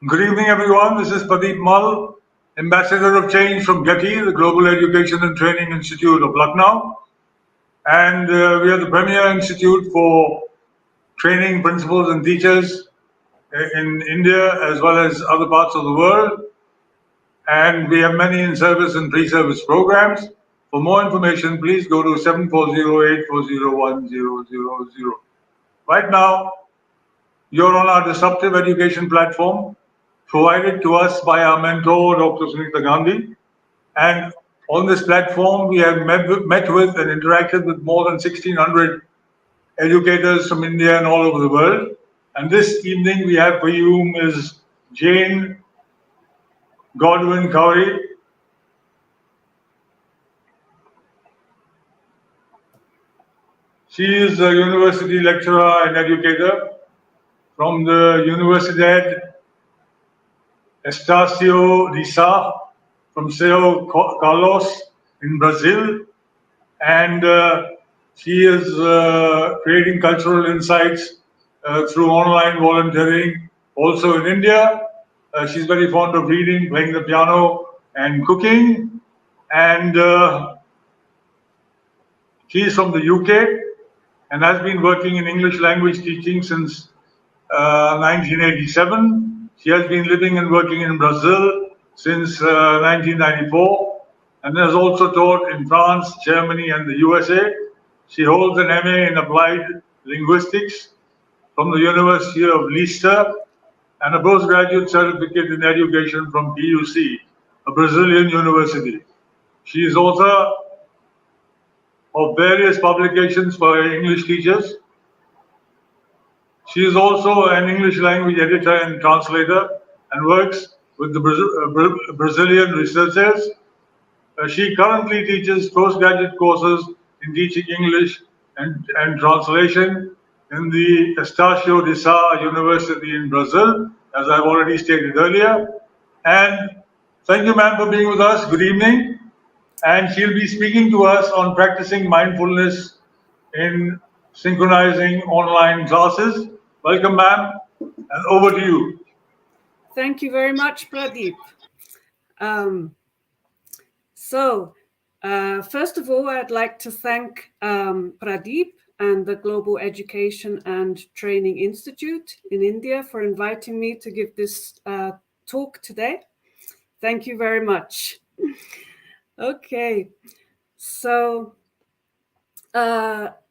Good evening, everyone. This is Pradeep Mal, Ambassador of Change from GETI, the Global Education and Training Institute of Lucknow. And we are the premier institute for training principals and teachers in India as well as other parts of the world. And we have many in-service and pre-service programs. For more information, please go to 7408401000. Right now, you're on our disruptive education platform provided to us by our mentor, Dr. Sunita Gandhi. And on this platform, we have met with and interacted with more than 1,600 educators from India and all over the world. And this evening, we have for you Ms. Jane Godwin Coury. She is a university lecturer and educator from the Universidade Estacio from São Carlos in Brazil. And she is creating cultural insights through online volunteering also in India. She's very fond of reading, playing the piano, and cooking. And she's from the UK and has been working in English language teaching since 1987. She has been living and working in Brazil since 1994 and has also taught in France, Germany, and the USA. She holds an MA in Applied Linguistics from the University of Leicester and a postgraduate certificate in education from PUC, a Brazilian university. She is author of various publications for English teachers. She is also an English language editor and translator and works with the Brazilian researchers. She currently teaches postgraduate courses in teaching English and translation in the Estacio University in Brazil, as I've already stated earlier. And thank you, ma'am, for being with us. Good evening. And she'll be speaking to us on practicing mindfulness in synchronizing online classes. Welcome, ma'am, and over to you. Thank you very much, Pradeep. First of all, I'd like to thank Pradeep and the Global Education and Training Institute in India for inviting me to give this talk today. Thank you very much. Okay, so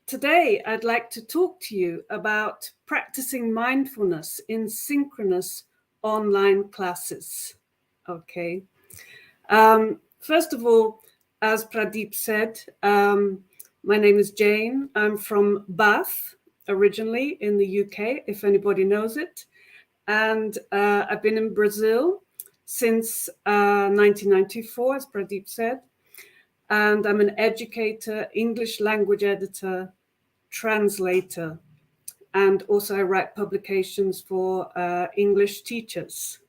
today I'd like to talk to you about practicing mindfulness in synchronous online classes. Okay. First of all, as Pradeep said, my name is Jane. I'm from Bath, originally in the UK, if anybody knows it. And I've been in Brazil since 1994, as Pradeep said. And I'm an educator, English language editor, translator, and also I write publications for English teachers.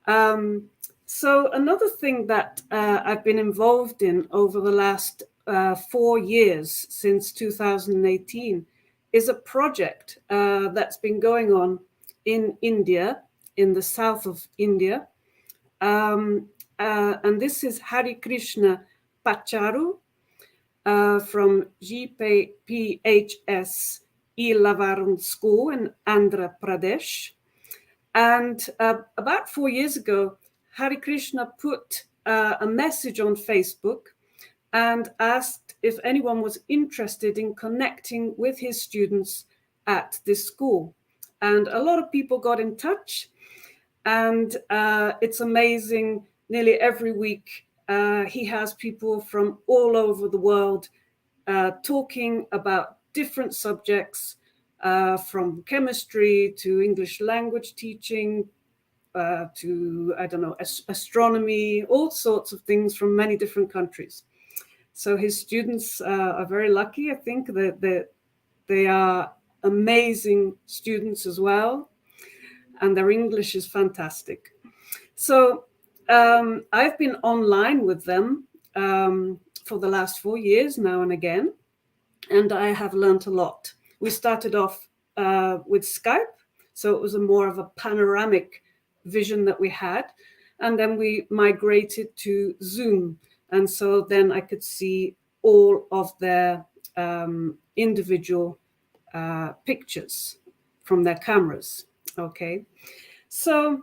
So another thing that I've been involved in over the last 4 years, since 2018, is a project that's been going on in India, in the south of India. And this is Hare Krishna Pacharu from GPHS Ilavaram School in Andhra Pradesh. And about 4 years ago, Hare Krishna put a message on Facebook and asked if anyone was interested in connecting with his students at this school. And a lot of people got in touch, and it's amazing. Nearly every week, he has people from all over the world talking about different subjects, from chemistry to English language teaching, to, I don't know, astronomy, all sorts of things from many different countries. So his students are very lucky. I think that they are amazing students as well, and their English is fantastic. So I've been online with them for the last 4 years now and again, and I have learned a lot. We started off with Skype. So it was a more of a panoramic vision that we had. And then we migrated to Zoom. And so then I could see all of their individual pictures from their cameras. Okay. So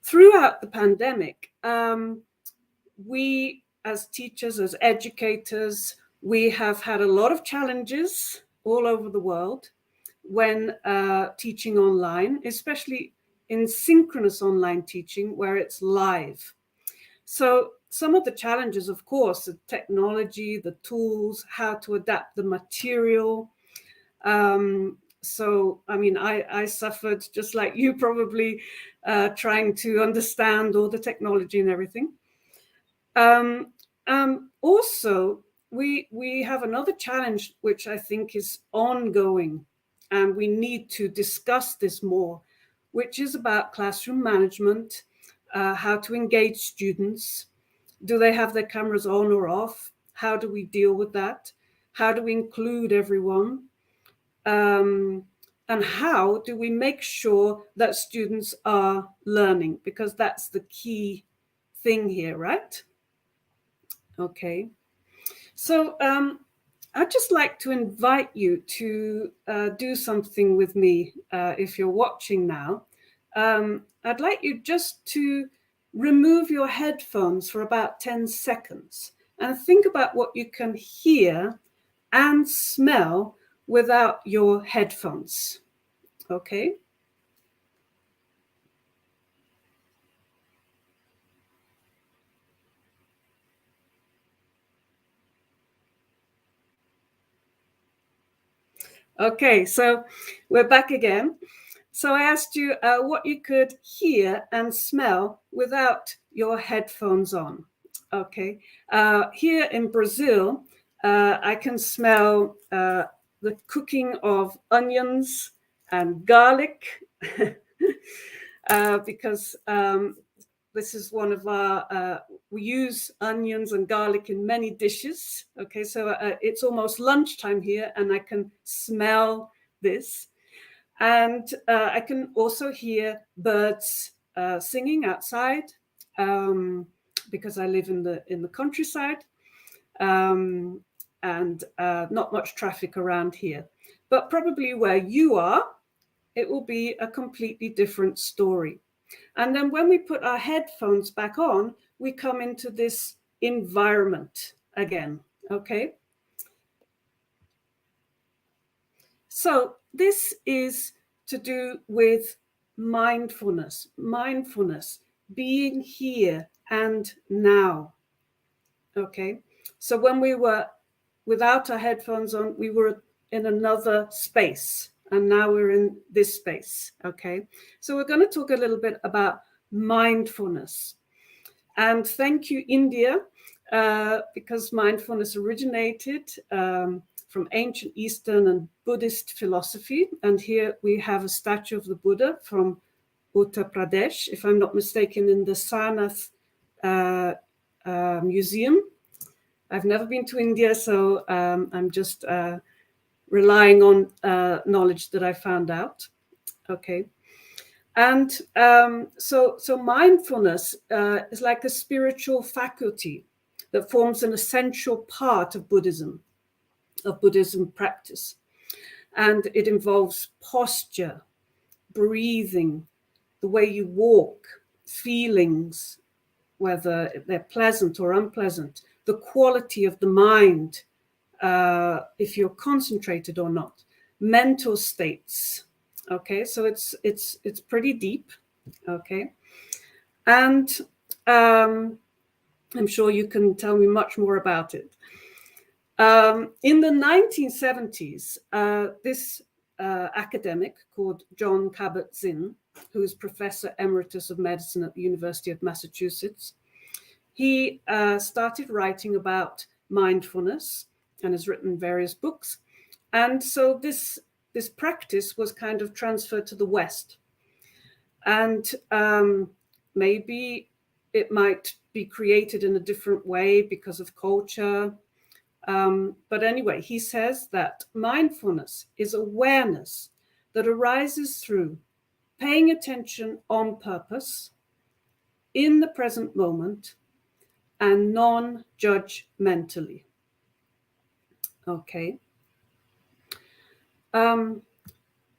throughout the pandemic, we as teachers, as educators, we have had a lot of challenges all over the world when teaching online, especially in synchronous online teaching where it's live. So some of the challenges, of course, the technology, the tools, how to adapt the material. So, I mean, I suffered just like you probably trying to understand all the technology and everything. Also, we have another challenge, which I think is ongoing, and we need to discuss this more, which is about classroom management, how to engage students. Do they have their cameras on or off? How do we deal with that? How do we include everyone? And how do we make sure that students are learning? Because that's the key thing here, right? Okay. So I'd just like to invite you to do something with me if you're watching now. I'd like you just to remove your headphones for about 10 seconds and think about what you can hear and smell without your headphones. Okay? Okay, so we're back again. So I asked you what you could hear and smell without your headphones on. Okay, here in Brazil, I can smell the cooking of onions and garlic because this is one of our, we use onions and garlic in many dishes. Okay, so it's almost lunchtime here and I can smell this. And I can also hear birds singing outside because I live in the countryside and not much traffic around here. But probably where you are, it will be a completely different story. And then when we put our headphones back on, we come into this environment again, okay? So this is to do with mindfulness, being here and now, okay? So when we were without our headphones on, we were in another space. And now we're in this space, okay? So we're going to talk a little bit about mindfulness. And thank you, India, because mindfulness originated from ancient Eastern and Buddhist philosophy. And here we have a statue of the Buddha from Uttar Pradesh, if I'm not mistaken, in the Sarnath Museum. I've never been to India, so I'm just relying on knowledge that I found out. Okay. And so mindfulness is like a spiritual faculty that forms an essential part of Buddhism practice. And it involves posture, breathing, the way you walk, feelings, whether they're pleasant or unpleasant, the quality of the mind, if you're concentrated or not, mental states. Okay, so it's pretty deep. Okay, and I'm sure you can tell me much more about it. In the 1970s, this academic called John Kabat-Zinn, who is Professor Emeritus of Medicine at the University of Massachusetts, he started writing about mindfulness and has written various books. And so this practice was kind of transferred to the West. And maybe it might be created in a different way because of culture. But anyway, he says that mindfulness is awareness that arises through paying attention on purpose, in the present moment, and non-judgmentally. Okay.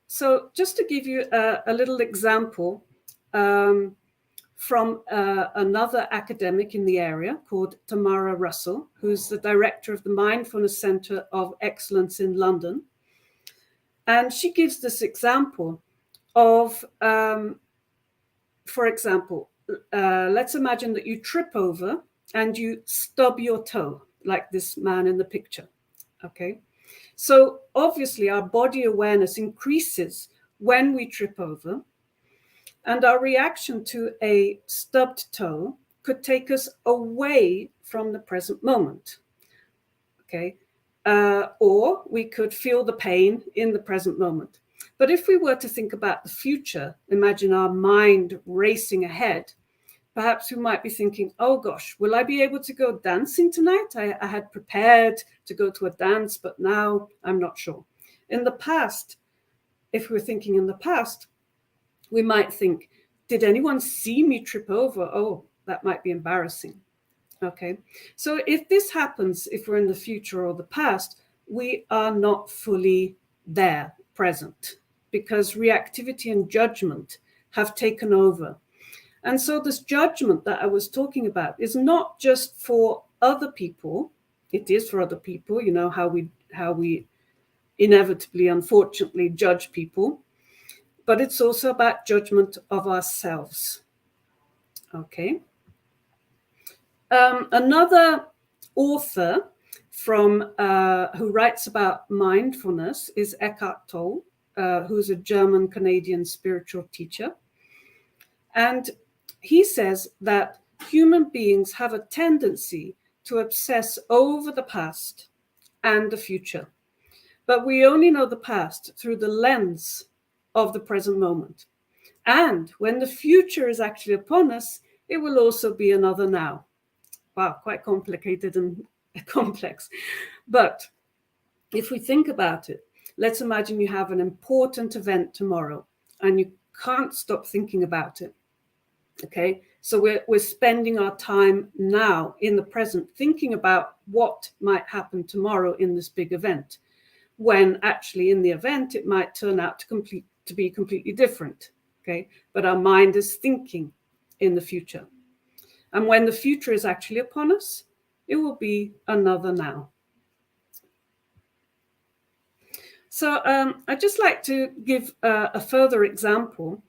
So just to give you a little example from another academic in the area called Tamara Russell, who's the director of the Mindfulness Center of Excellence in London. And she gives this example of, for example, let's imagine that you trip over and you stub your toe, like this man in the picture. Okay. So obviously our body awareness increases when we trip over, and our reaction to a stubbed toe could take us away from the present moment. Okay. Or we could feel the pain in the present moment. But if we were to think about the future, imagine our mind racing ahead, perhaps we might be thinking, oh gosh, will I be able to go dancing tonight? I had prepared to go to a dance, but now I'm not sure. In the past, if we're thinking in the past, we might think, did anyone see me trip over? Oh, that might be embarrassing. Okay, so if this happens, if we're in the future or the past, we are not fully there, present, because reactivity and judgment have taken over. And so this judgment that I was talking about is not just for other people. It is for other people, you know, how we inevitably, unfortunately, judge people, but it's also about judgment of ourselves. Okay. Another author from who writes about mindfulness is Eckhart Tolle, who's a German-Canadian spiritual teacher. And he says that human beings have a tendency to obsess over the past and the future. But we only know the past through the lens of the present moment. And when the future is actually upon us, it will also be another now. Wow, quite complicated and complex. But if we think about it, let's imagine you have an important event tomorrow and you can't stop thinking about it. Okay, so we're spending our time now in the present thinking about what might happen tomorrow in this big event, when actually in the event it might turn out to be completely different. Okay, but our mind is thinking in the future. And when the future is actually upon us, it will be another now. So I'd just like to give a further example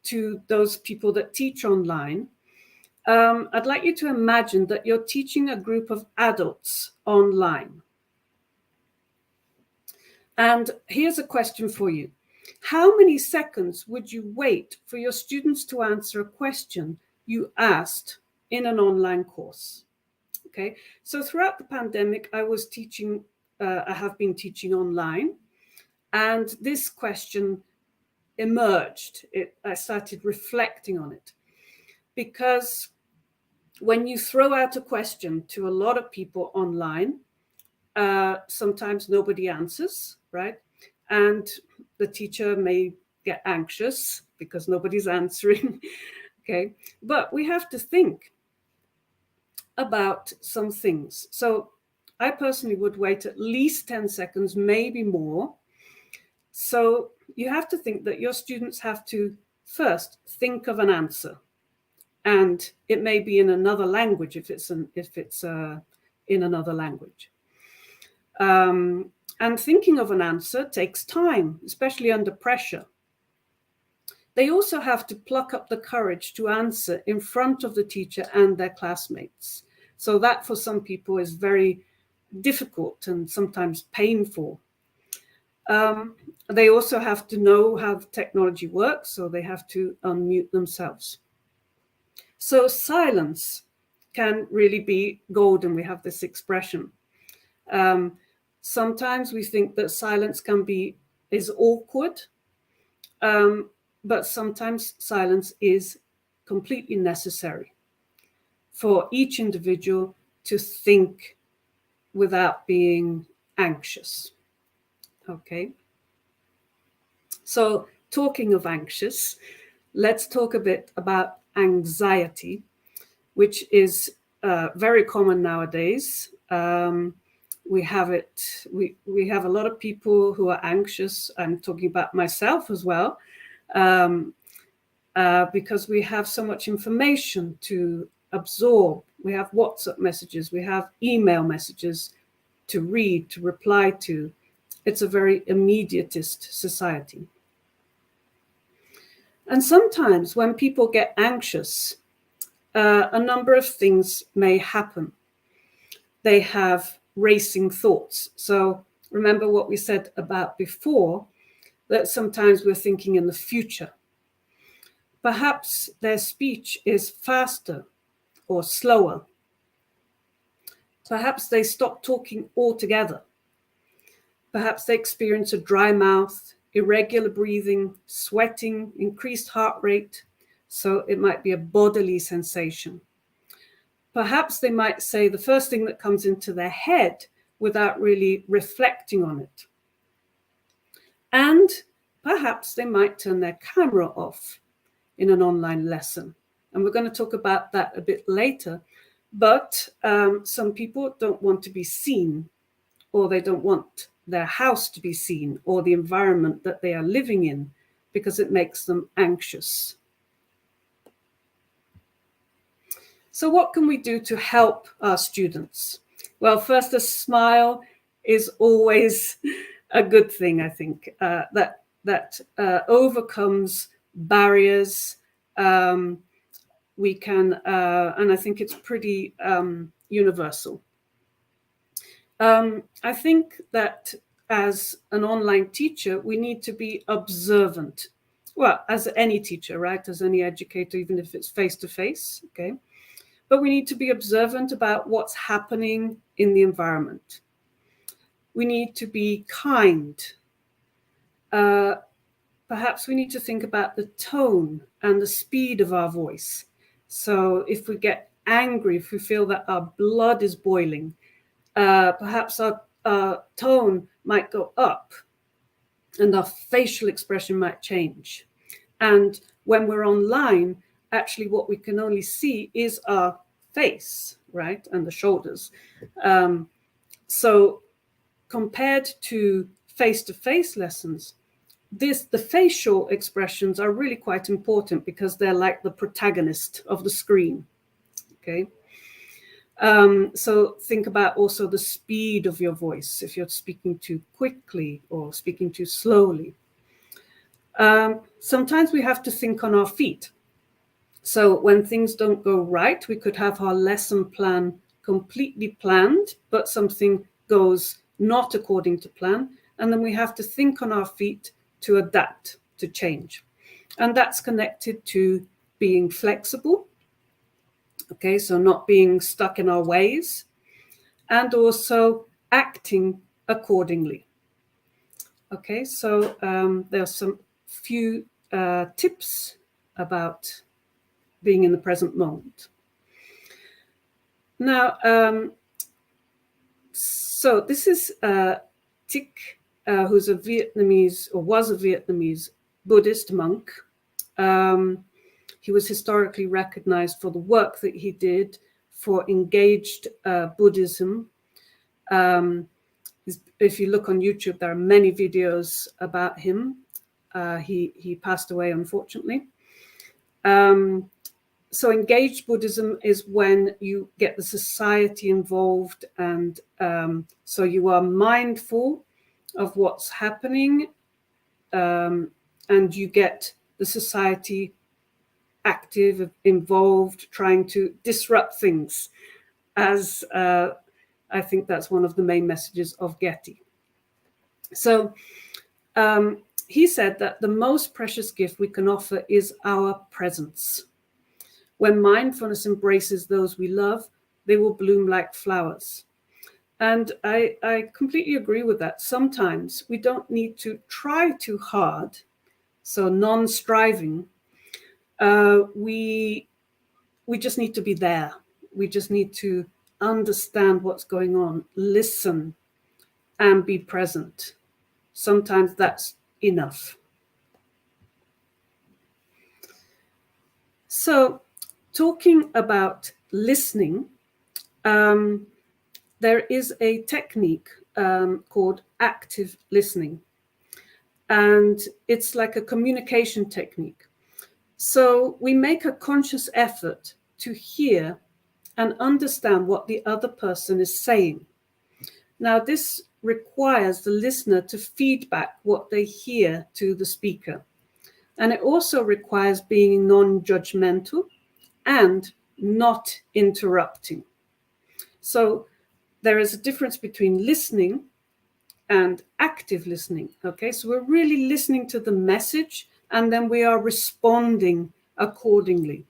to those people that teach online. I'd like you to imagine that you're teaching a group of adults online. And here's a question for you. How many seconds would you wait for your students to answer a question you asked in an online course? Okay, so throughout the pandemic, I have been teaching online, and this question emerged. I started reflecting on it, because when you throw out a question to a lot of people online, sometimes nobody answers, right? And the teacher may get anxious because nobody's answering. Okay, but we have to think about some things. So I personally would wait at least 10 seconds, maybe more. So you have to think that your students have to first think of an answer, and it may be in another language if it's in another language. And thinking of an answer takes time, especially under pressure. They also have to pluck up the courage to answer in front of the teacher and their classmates. So that for some people is very difficult and sometimes painful. They also have to know how the technology works, so they have to unmute themselves. So silence can really be golden. We have this expression. Sometimes we think that silence is awkward, but sometimes silence is completely necessary for each individual to think without being anxious. Okay. So talking of anxious, let's talk a bit about anxiety, which is very common nowadays. We have it. We have a lot of people who are anxious. I'm talking about myself as well, because we have so much information to absorb. We have WhatsApp messages, we have email messages to read, to reply to. It's a very immediatist society. And sometimes when people get anxious, a number of things may happen. They have racing thoughts. So remember what we said about before, that sometimes we're thinking in the future. Perhaps their speech is faster or slower. Perhaps they stop talking altogether. Perhaps they experience a dry mouth, irregular breathing, sweating, increased heart rate. So it might be a bodily sensation. Perhaps they might say the first thing that comes into their head without really reflecting on it. And perhaps they might turn their camera off in an online lesson. And we're going to talk about that a bit later. But some people don't want to be seen, or they don't want their house to be seen, or the environment that they are living in, because it makes them anxious. So what can we do to help our students? Well, first, a smile is always a good thing, I think, that overcomes barriers. We can, and I think it's pretty universal. I think that as an online teacher, we need to be observant. Well, as any teacher, right? As any educator, even if it's face-to-face, okay? But we need to be observant about what's happening in the environment. We need to be kind. Perhaps we need to think about the tone and the speed of our voice. So if we get angry, if we feel that our blood is boiling, perhaps our tone might go up and our facial expression might change. And when we're online, actually what we can only see is our face, right? And the shoulders. So compared to face-to-face lessons, the facial expressions are really quite important because they're like the protagonist of the screen, okay? So think about also the speed of your voice, if you're speaking too quickly or speaking too slowly. Sometimes we have to think on our feet. So when things don't go right, we could have our lesson plan completely planned, but something goes not according to plan. And then we have to think on our feet to adapt, to change. And that's connected to being flexible. Okay, so not being stuck in our ways, and also acting accordingly. Okay, so there are some few tips about being in the present moment. Now, so this is Thich, who's a Vietnamese, or was a Vietnamese Buddhist monk. He was historically recognized for the work that he did for engaged Buddhism. If you look on YouTube, there are many videos about him. He passed away, unfortunately. So engaged Buddhism is when you get the society involved, and so you are mindful of what's happening, and you get the society active, involved, trying to disrupt things, as I think that's one of the main messages of GETI. So he said that the most precious gift we can offer is our presence. When mindfulness embraces those we love, they will bloom like flowers. And I completely agree with that. Sometimes we don't need to try too hard, so non-striving. We just need to be there. We just need to understand what's going on, listen, and be present. Sometimes that's enough. So, talking about listening, there is a technique called active listening, and it's like a communication technique. So we make a conscious effort to hear and understand what the other person is saying. Now, this requires the listener to feedback what they hear to the speaker. And it also requires being non-judgmental and not interrupting. So there is a difference between listening and active listening. Okay, so we're really listening to the message and then we are responding accordingly.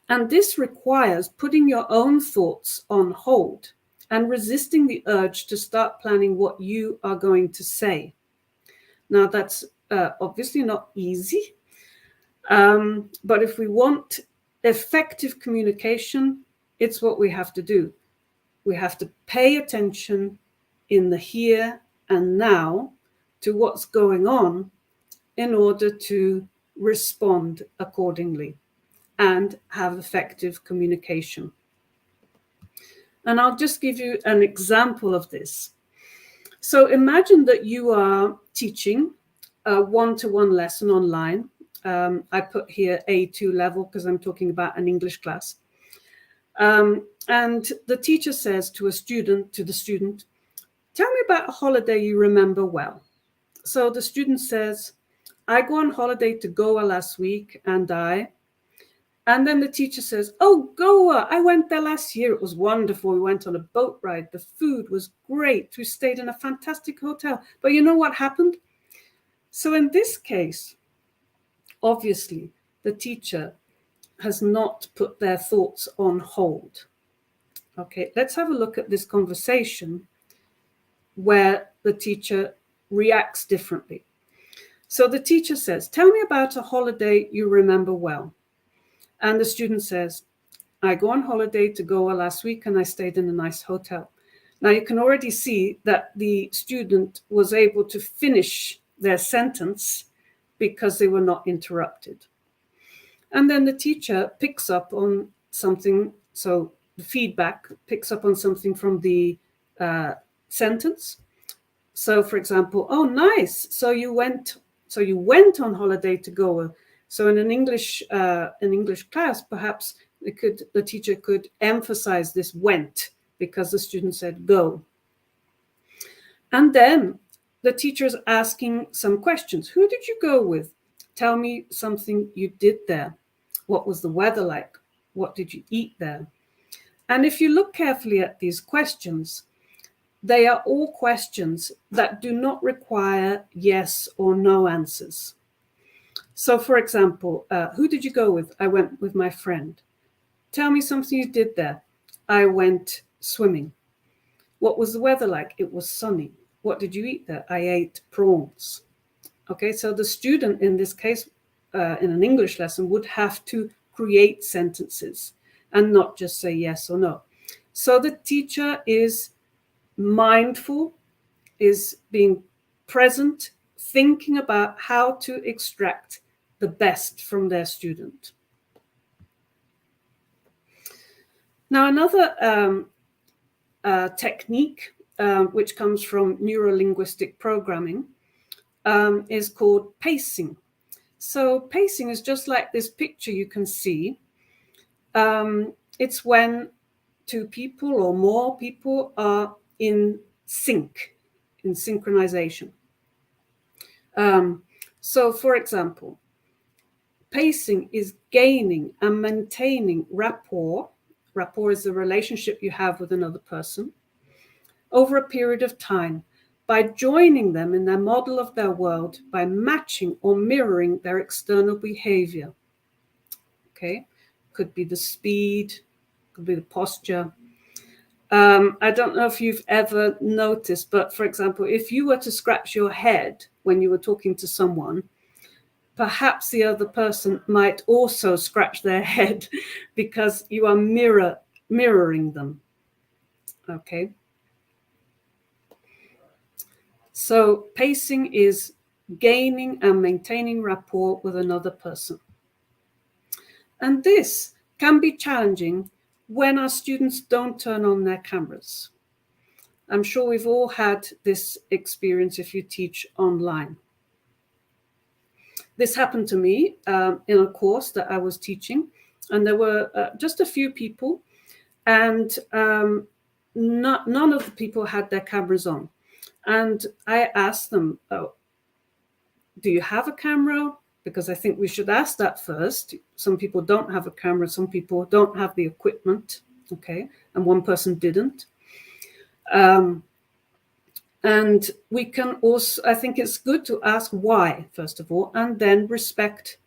And this requires putting your own thoughts on hold and resisting the urge to start planning what you are going to say. Now, that's obviously not easy, but if we want effective communication, it's what we have to do. We have to pay attention in the here and now to what's going on in order to respond accordingly and have effective communication. And I'll just give you an example of this. So imagine that you are teaching a one-to-one lesson online. I put here A2 level because I'm talking about an English class. And the teacher says to the student, tell me about a holiday you remember well. So the student says, I go on holiday to Goa last week and then the teacher says, oh, Goa, I went there last year. It was wonderful. We went on a boat ride. The food was great. We stayed in a fantastic hotel. But you know what happened? So in this case, obviously, the teacher has not put their thoughts on hold. Okay, let's have a look at this conversation where the teacher reacts differently. So the teacher says, tell me about a holiday you remember well. And the student says, I go on holiday to Goa last week and I stayed in a nice hotel. Now you can already see that the student was able to finish their sentence because they were not interrupted. And then the teacher picks up on something. So the feedback picks up on something from the sentence. So for example, oh, nice. So you went on holiday to Goa. So in an English class, perhaps the teacher could emphasize this went because the student said go. And then the teacher is asking some questions. Who did you go with? Tell me something you did there. What was the weather like? What did you eat there? And if you look carefully at these questions, they are all questions that do not require yes or no answers. So, for example, who did you go with? I went with my friend. Tell me something you did there. I went swimming. What was the weather like? It was sunny. What did you eat there? I ate prawns. Okay, so the student in this case, in an English lesson, would have to create sentences and not just say yes or no. So the teacher is mindful, is being present, thinking about how to extract the best from their student. Now, another technique, which comes from neuro-linguistic programming, is called pacing. So pacing is just like this picture you can see. It's when two people or more people are in sync, in synchronization. So, for example, pacing is gaining and maintaining rapport. Rapport is the relationship you have with another person over a period of time by joining them in their model of their world, by matching or mirroring their external behavior. Okay, could be the speed, could be the posture. I don't know if you've ever noticed, but for example, if you were to scratch your head when you were talking to someone, perhaps the other person might also scratch their head because you are mirroring them. Okay. So pacing is gaining and maintaining rapport with another person. And this can be challenging when our students don't turn on their cameras. I'm sure we've all had this experience if you teach online. This happened to me in a course that I was teaching, and there were just a few people, and none of the people had their cameras on. And I asked them, oh, do you have a camera? Because I think we should ask that first. Some people don't have a camera, some people don't have the equipment, okay? And one person didn't. And we can also, I think it's good to ask why, first of all, and then respect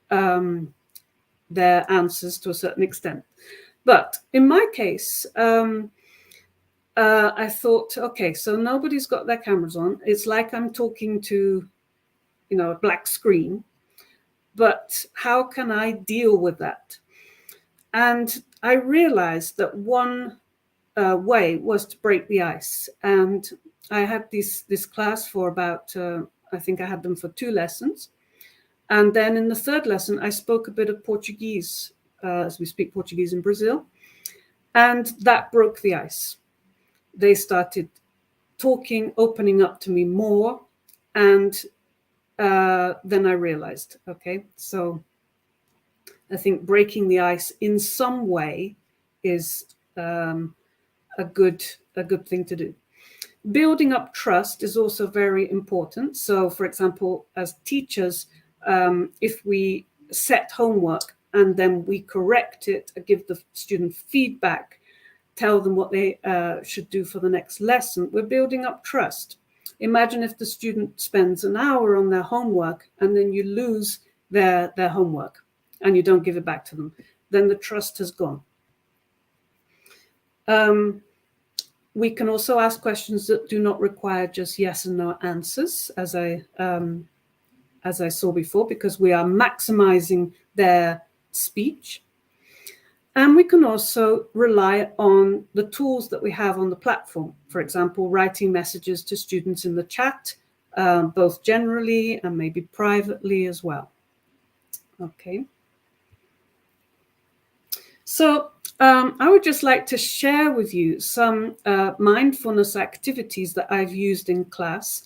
their answers to a certain extent. But in my case, I thought, okay, so nobody's got their cameras on. It's like I'm talking to, a black screen. But how can I deal with that? And I realized that one way was to break the ice. And I had this class for about, I think I had them for 2 lessons. And then in the 3rd lesson, I spoke a bit of Portuguese, as we speak Portuguese in Brazil. And that broke the ice. They started talking, opening up to me more. And then I realized, okay, so I think breaking the ice in some way is a good thing to do. Building up trust is also very important. So, for example, as teachers, if we set homework and then we correct it, give the student feedback, tell them what they should do for the next lesson, we're building up trust. Imagine if the student spends an hour on their homework and then you lose their homework and you don't give it back to them. Then the trust has gone. We can also ask questions that do not require just yes and no answers, as I saw before, because we are maximizing their speech. And we can also rely on the tools that we have on the platform. For example, writing messages to students in the chat, both generally and maybe privately as well. Okay. So I would just like to share with you some mindfulness activities that I've used in class.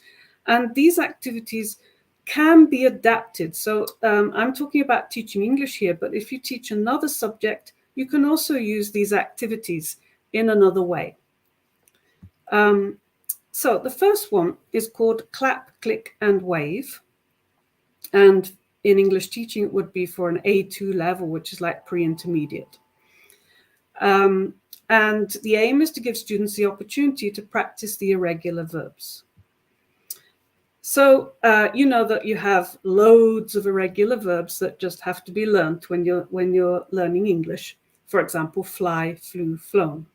And these activities can be adapted. So I'm talking about teaching English here, but if you teach another subject, you can also use these activities in another way. So the first one is called clap, click, and wave. And in English teaching, it would be for an A2 level, which is like pre-intermediate. And the aim is to give students the opportunity to practice the irregular verbs. So you know that you have loads of irregular verbs that just have to be learned when you're learning English. For example, fly, flew, flown.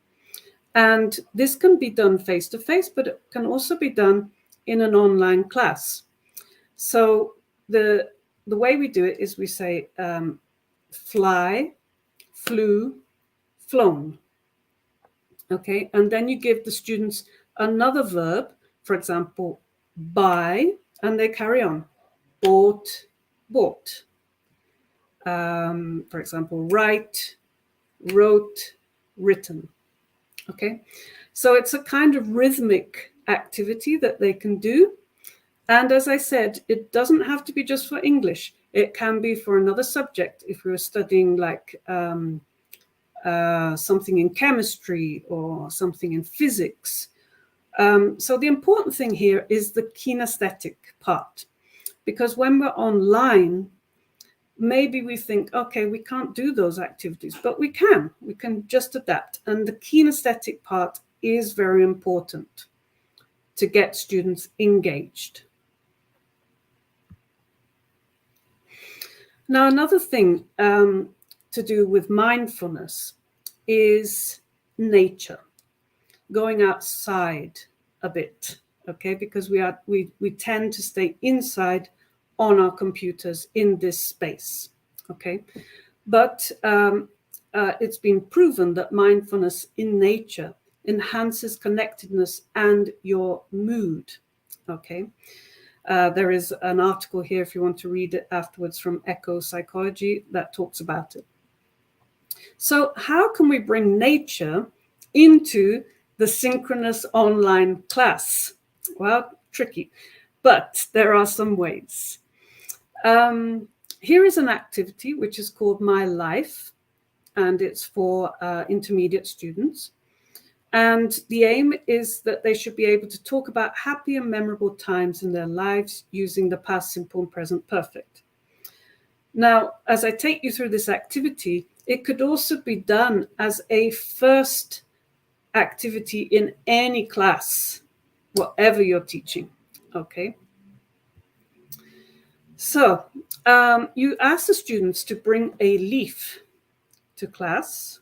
And this can be done face-to-face, but it can also be done in an online class. So the way we do it is we say fly, flew, flown. Okay, and then you give the students another verb, for example, buy, and they carry on. Bought, bought. For example, write, wrote, written. Okay, so it's a kind of rhythmic activity that they can do. And as I said, it doesn't have to be just for English. It can be for another subject. If we were studying like something in chemistry or something in physics. So the important thing here is the kinesthetic part, because when we're online, maybe we think, okay, we can't do those activities, but we can just adapt. And the kinesthetic part is very important to get students engaged. Now, another thing to do with mindfulness is nature, going outside a bit, okay? Because we tend to stay inside on our computers in this space, okay? But it's been proven that mindfulness in nature enhances connectedness and your mood, okay? There is an article here, if you want to read it afterwards, from Eco Psychology that talks about it. So how can we bring nature into the synchronous online class? Well, tricky, but there are some ways. Here is an activity which is called My Life, and it's for intermediate students. And the aim is that they should be able to talk about happy and memorable times in their lives using the past simple and present perfect. Now, as I take you through this activity, it could also be done as a first activity in any class, whatever you're teaching, okay? So you ask the students to bring a leaf to class.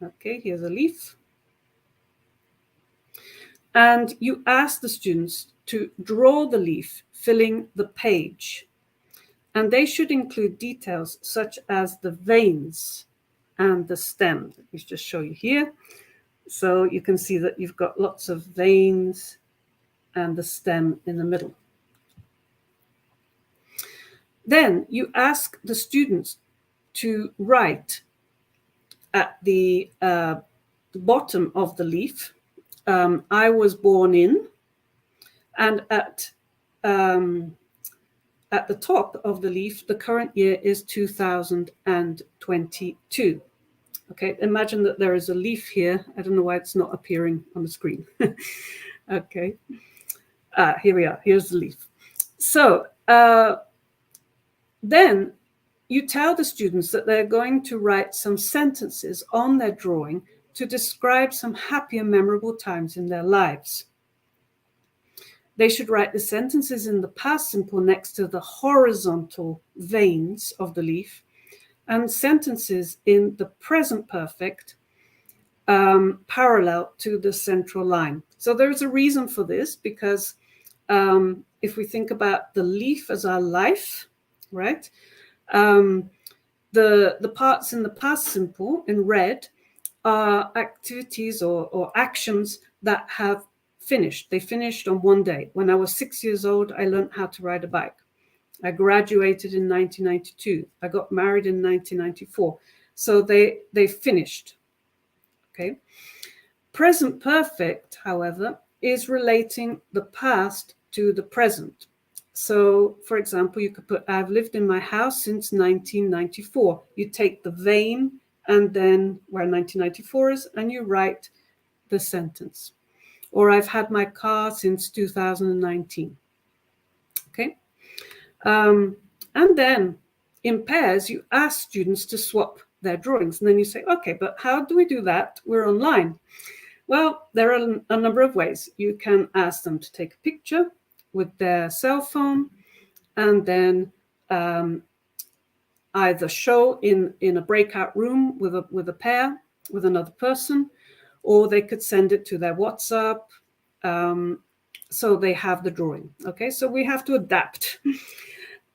Okay, here's a leaf. And you ask the students to draw the leaf, filling the page. And they should include details such as the veins and the stem. Let me just show you here. So you can see that you've got lots of veins and the stem in the middle. Then you ask the students to write at the bottom of the leaf, I was born in, and at the top of the leaf, the current year is 2022. Okay, imagine that there is a leaf here. I don't know why it's not appearing on the screen. Okay, here we are. Here's the leaf. So then you tell the students that they're going to write some sentences on their drawing to describe some happy and memorable times in their lives. They should write the sentences in the past simple next to the horizontal veins of the leaf, and sentences in the present perfect parallel to the central line. So there's a reason for this, because if we think about the leaf as our life, right? The parts in the past simple in red are activities or actions that have finished. They finished on one day. When I was 6 years old, I learned how to ride a bike. I graduated in 1992. I got married in 1994. So they finished. Okay. Present perfect, however, is relating the past to the present. So, for example, you could put, I've lived in my house since 1994. You take the vein and then where 1994 is, and you write the sentence. Or I've had my car since 2019. Okay. And then in pairs, you ask students to swap their drawings. And then you say, okay, but how do we do that? We're online. Well, there are a number of ways. You can ask them to take a picture with their cell phone and then either show in a breakout room with a pair, with another person, or they could send it to their WhatsApp. So they have the drawing. Okay, so we have to adapt.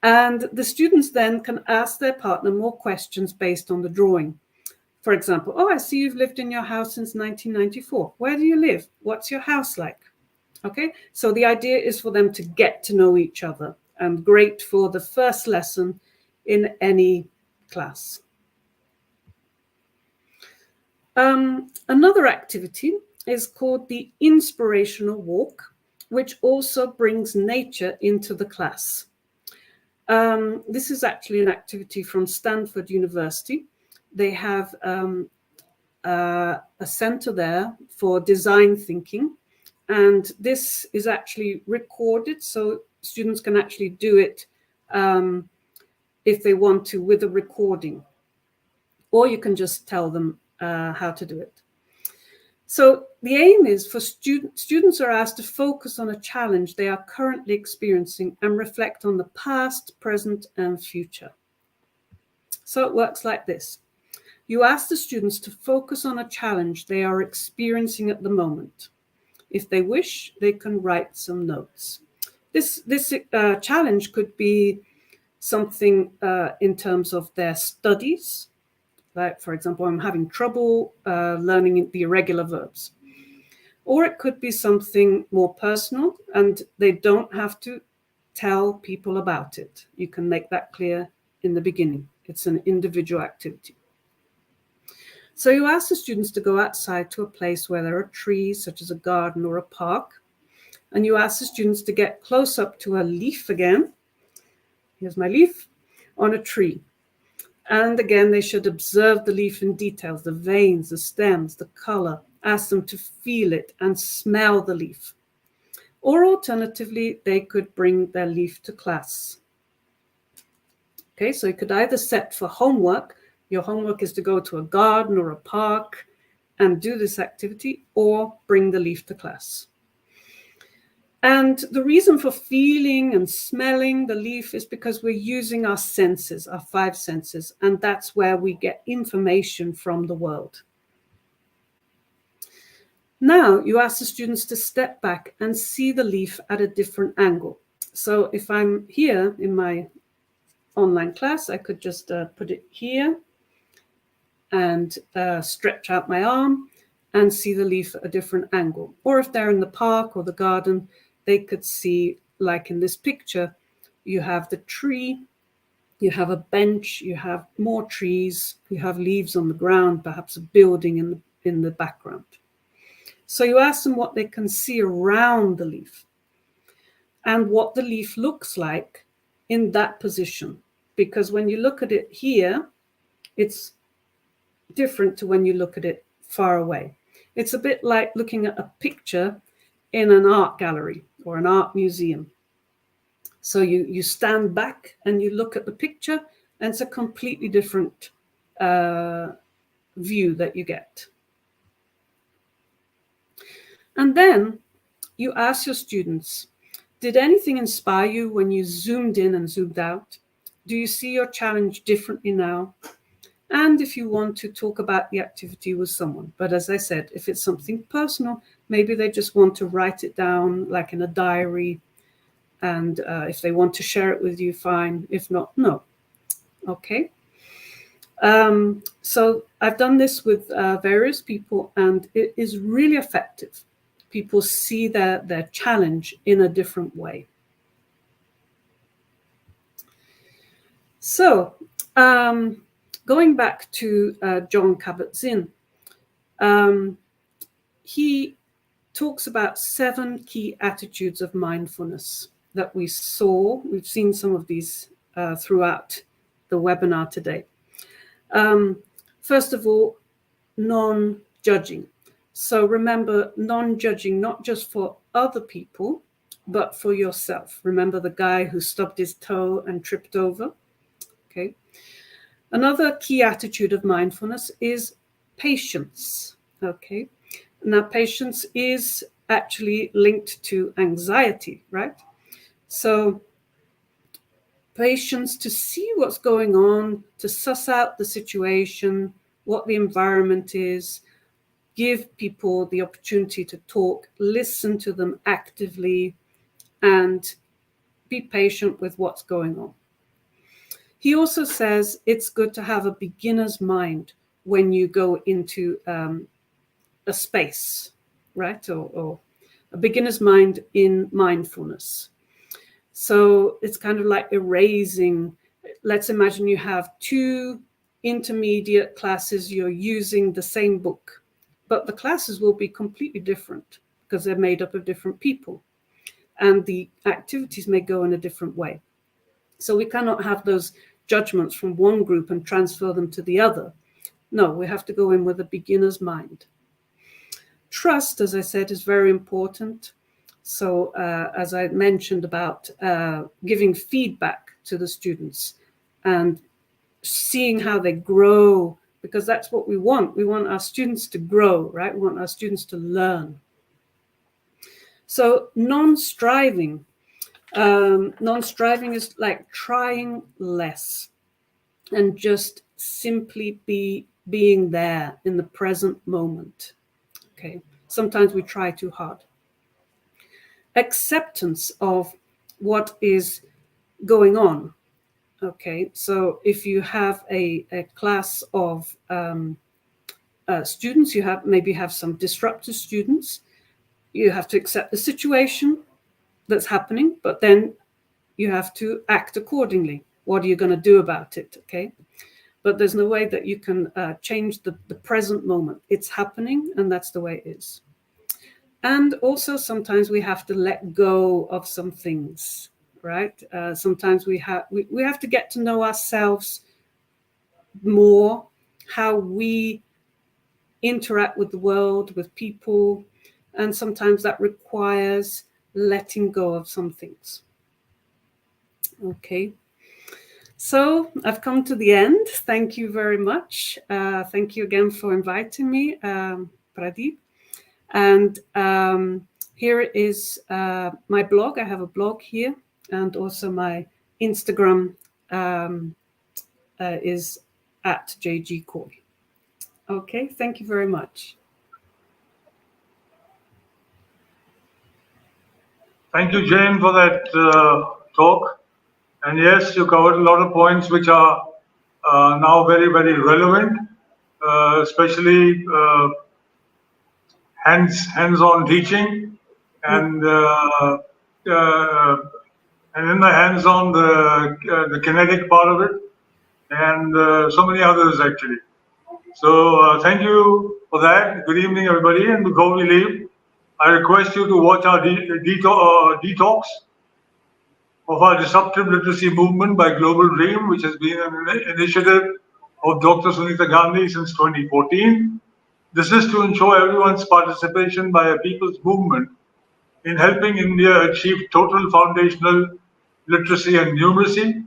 And the students then can ask their partner more questions based on the drawing. For example, oh, I see you've lived in your house since 1994. Where do you live? What's your house like? Okay, so the idea is for them to get to know each other, and great for the first lesson in any class. Another activity is called the Inspirational Walk, which also brings nature into the class. This is actually an activity from Stanford University. They have a center there for design thinking, and this is actually recorded, so students can actually do it if they want to with a recording, or you can just tell them how to do it. So the aim is for students are asked to focus on a challenge they are currently experiencing and reflect on the past, present, and future. So it works like this. You ask the students to focus on a challenge they are experiencing at the moment. If they wish, they can write some notes. This challenge could be something in terms of their studies. Like, for example, I'm having trouble learning the irregular verbs. Or it could be something more personal, and they don't have to tell people about it. You can make that clear in the beginning. It's an individual activity. So you ask the students to go outside to a place where there are trees, such as a garden or a park. And you ask the students to get close up to a leaf again. Here's my leaf on a tree. And again, they should observe the leaf in details, the veins, the stems, the color. Ask them to feel it and smell the leaf. Or alternatively, they could bring their leaf to class. Okay, so you could either set for homework. Your homework is to go to a garden or a park and do this activity, or bring the leaf to class. And the reason for feeling and smelling the leaf is because we're using our senses, our 5 senses, and that's where we get information from the world. Now you ask the students to step back and see the leaf at a different angle. So if I'm here in my online class, I could just put it here and stretch out my arm and see the leaf at a different angle. Or if they're in the park or the garden, they could see, like in this picture, you have the tree, you have a bench, you have more trees, you have leaves on the ground, perhaps a building in the background. So you ask them what they can see around the leaf and what the leaf looks like in that position. Because when you look at it here, it's different to when you look at it far away. It's a bit like looking at a picture in an art gallery or an art museum. So you stand back and you look at the picture, and it's a completely different view that you get. And then you ask your students, did anything inspire you when you zoomed in and zoomed out? Do you see your challenge differently now? And if you want to talk about the activity with someone. But as I said, if it's something personal, maybe they just want to write it down like in a diary. And if they want to share it with you, fine. If not, no. Okay. So I've done this with various people, and it is really effective. People see their challenge in a different way. So going back to Jon Kabat-Zinn, he talks about 7 key attitudes of mindfulness that we saw. We've seen some of these throughout the webinar today. First of all, non-judging. So remember, non-judging, not just for other people, but for yourself. Remember the guy who stubbed his toe and tripped over? Okay. Another key attitude of mindfulness is patience. Okay. Now, patience is actually linked to anxiety, right? So patience to see what's going on, to suss out the situation, what the environment is, give people the opportunity to talk, listen to them actively, and be patient with what's going on. He also says it's good to have a beginner's mind when you go into a space, right? Or a beginner's mind in mindfulness. So it's kind of like erasing. Let's imagine you have 2 intermediate classes, you're using the same book, but the classes will be completely different because they're made up of different people, and the activities may go in a different way. So we cannot have those judgments from one group and transfer them to the other. No, we have to go in with a beginner's mind. Trust, as I said, is very important. So as I mentioned about giving feedback to the students and seeing how they grow, because that's what we want. We want our students to grow, right? We want our students to learn. So non-striving. Non-striving is like trying less and just simply being there in the present moment. Okay. Sometimes we try too hard. Acceptance of what is going on. Okay. So if you have a class of students, you maybe have some disruptive students, you have to accept the situation that's happening, but then you have to act accordingly. What are you going to do about it? Okay. But there's no way that you can change the present moment. It's happening, and that's the way it is. And also sometimes we have to let go of some things, right? Sometimes we have to get to know ourselves more, how we interact with the world, with people, and sometimes that requires letting go of some things. Okay. So I've come to the end. Thank you very much. Thank you again for inviting me, Pradeep. And here is my blog. I have a blog here, and also my Instagram is at JG Coury. Okay, thank you very much. Thank you, Jane, for that talk. And yes, you covered a lot of points which are now very, very relevant, especially hands-on teaching, and in the hands-on the kinetic part of it, and so many others actually. So thank you for that. Good evening, everybody. And before we leave, I request you to watch our detox of our disruptive literacy movement by Global Dream, which has been an initiative of Dr. Sunita Gandhi since 2014. This is to ensure everyone's participation by a people's movement in helping India achieve total foundational literacy and numeracy.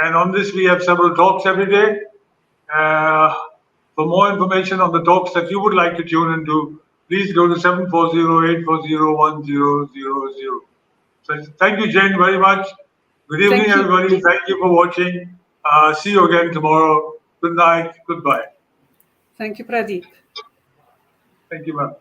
And on this, we have several talks every day. For more information on the talks that you would like to tune into, please go to 740-840-1000. So thank you, Jane, very much. Good evening, everybody. Thank you for watching. See you again tomorrow. Good night. Goodbye. Thank you, Pradeep. Thank you, ma'am.